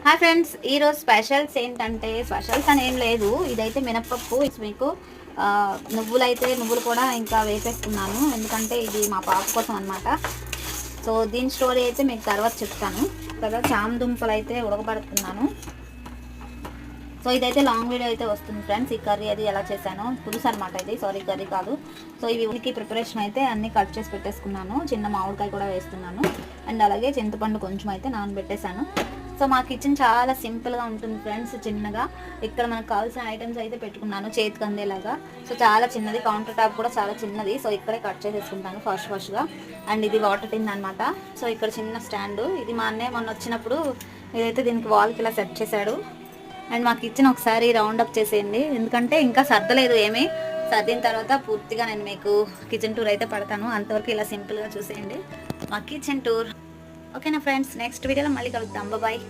Hi friends, ఈరోజు specials ఏంటంటే specials అని ఏం లేదు. ఇదైతే మినపప్పు. మీకు నువ్వులు కూడా ఇంకా వేసేస్తున్నాను, ఎందుకంటే ఇది మా పాప కోసం అనమాట. సో దీని స్టోరీ అయితే మీకు తర్వాత చెప్తాను కదా. చామ దుంపలు అయితే ఉడకబడుతున్నాను. సో ఇదైతే లాంగ్ వీడియో అయితే వస్తుంది ఫ్రెండ్స్. ఈ కర్రీ అది ఎలా చేశాను, పులుసు అనమాట ఇది, సారీ కర్రీ కాదు. సో ఇవికి ప్రిపరేషన్ అయితే అన్నీ కట్ చేసి పెట్టేసుకున్నాను. చిన్న మామిడికాయ కూడా వేస్తున్నాను, అండ్ అలాగే చింతపండు కొంచెం అయితే నానబెట్టేశాను. సో మా కిచెన్ చాలా సింపుల్గా ఉంటుంది ఫ్రెండ్స్. చిన్నగా ఇక్కడ మనకు కావాల్సిన ఐటమ్స్ అయితే పెట్టుకున్నాను, చేతికి అందేలాగా. సో చాలా చిన్నది, కౌంటర్ టాప్ కూడా చాలా చిన్నది. సో ఇక్కడే కట్ చేసేసుకుంటాను ఫస్ట్గా. అండ్ ఇది వాటర్ టిన్ అనమాట. సో ఇక్కడ చిన్న స్టాండు, ఇది మా అన్నయ్య మొన్న వచ్చినప్పుడు ఇదైతే దీనికి వాల్కి ఇలా సెట్ చేశాడు. అండ్ మా కిచెన్ ఒకసారి రౌండ్ అప్ చేసేయండి, ఎందుకంటే ఇంకా సర్దలేదు ఏమీ. సర్దిన తర్వాత పూర్తిగా నేను మీకు కిచెన్ టూర్ అయితే పడతాను. అంతవరకు ఇలా సింపుల్గా చూసేయండి మా కిచెన్ టూర్. ఓకేనా ఫ్రెండ్స్, నెక్స్ట్ వీడియోలో మళ్ళీ కలుద్దాం. బాయ్.